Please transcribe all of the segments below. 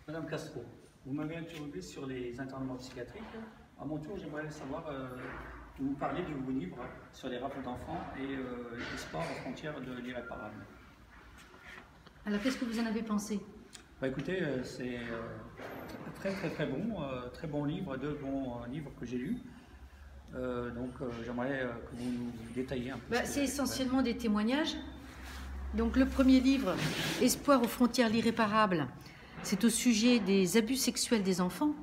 Madame Castro, vous m'avez interrogé sur les internements psychiatriques. À mon tour, j'aimerais savoir, vous parler de vos livres sur les rafles d'enfants et l'espoir aux frontières de l'irréparable. Alors, qu'est-ce que vous en avez pensé? Bah, écoutez, c'est très bon, très bon livre, deux bons livres que j'ai lus. J'aimerais que vous nous détailliez un peu. C'est essentiellement des témoignages. Donc le premier livre, Espoir aux frontières de l'irréparable, c'est au sujet des abus sexuels des enfants.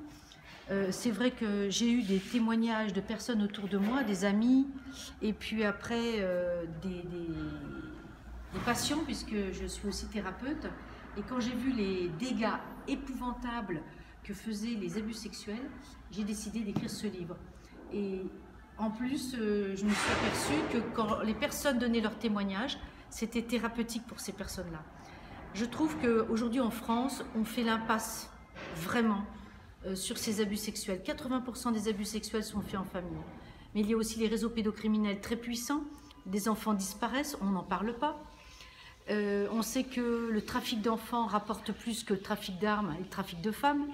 C'est vrai que j'ai eu des témoignages de personnes autour de moi, des amis, et puis après des patients, puisque je suis aussi thérapeute. Et quand j'ai vu les dégâts épouvantables que faisaient les abus sexuels, j'ai décidé d'écrire ce livre. Et en plus, je me suis aperçue que quand les personnes donnaient leurs témoignages, c'était thérapeutique pour ces personnes-là. Je trouve qu'aujourd'hui en France, on fait l'impasse vraiment sur ces abus sexuels. 80% des abus sexuels sont faits en famille. Mais il y a aussi les réseaux pédocriminels très puissants. Des enfants disparaissent, on n'en parle pas. On sait que le trafic d'enfants rapporte plus que le trafic d'armes et le trafic de femmes.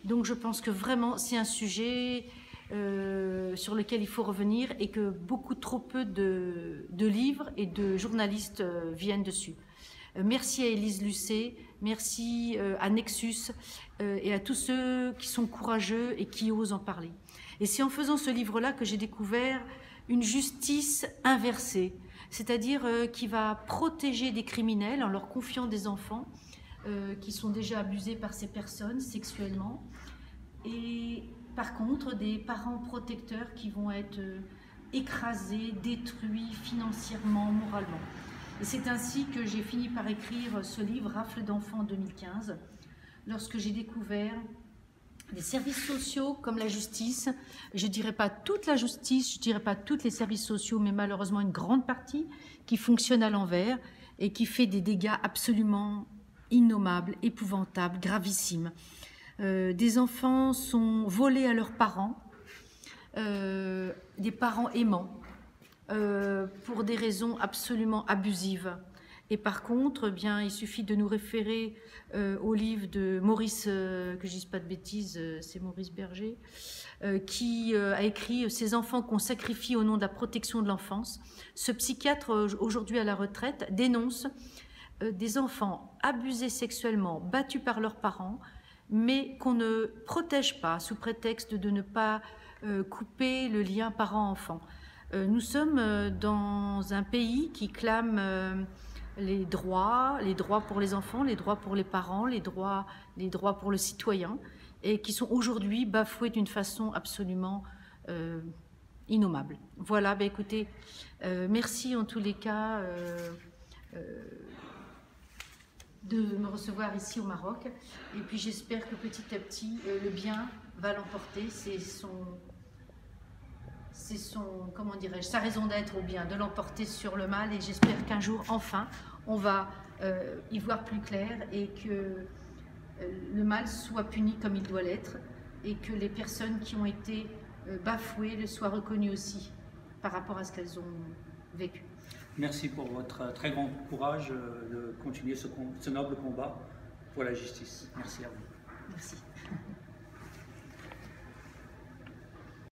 Donc je pense que vraiment c'est un sujet sur lequel il faut revenir et que beaucoup trop peu de livres et de journalistes viennent dessus. Merci à Élise Lucet, merci à Nexus et à tous ceux qui sont courageux et qui osent en parler. Et c'est en faisant ce livre-là que j'ai découvert une justice inversée, c'est-à-dire qui va protéger des criminels en leur confiant des enfants qui sont déjà abusés par ces personnes sexuellement, et par contre des parents protecteurs qui vont être écrasés, détruits financièrement, moralement. Et c'est ainsi que j'ai fini par écrire ce livre, Rafles d'enfants en 2015, lorsque j'ai découvert des services sociaux comme la justice. Je ne dirais pas toute la justice, je ne dirais pas tous les services sociaux, mais malheureusement une grande partie qui fonctionne à l'envers et qui fait des dégâts absolument innommables, épouvantables, gravissimes. Des enfants sont volés à leurs parents, des parents aimants, pour des raisons absolument abusives. Et par contre, bien, il suffit de nous référer au livre de Maurice, que je ne dise pas de bêtises, c'est Maurice Berger, qui a écrit « Ces enfants qu'on sacrifie au nom de la protection de l'enfance ». Ce psychiatre, aujourd'hui à la retraite, dénonce des enfants abusés sexuellement, battus par leurs parents, mais qu'on ne protège pas sous prétexte de ne pas couper le lien parent-enfant. Nous sommes dans un pays qui clame les droits pour les enfants, les droits pour les parents, les droits pour le citoyen, et qui sont aujourd'hui bafoués d'une façon absolument innommable. Voilà, ben écoutez, merci en tous les cas de me recevoir ici au Maroc, et puis j'espère que petit à petit le bien va l'emporter. C'est son, comment dirais-je, sa raison d'être au bien, de l'emporter sur le mal, et j'espère qu'un jour enfin on va y voir plus clair et que le mal soit puni comme il doit l'être et que les personnes qui ont été bafouées le soient reconnues aussi par rapport à ce qu'elles ont vécu. Merci pour votre très grand courage de continuer ce noble combat pour la justice. Merci à vous. Merci.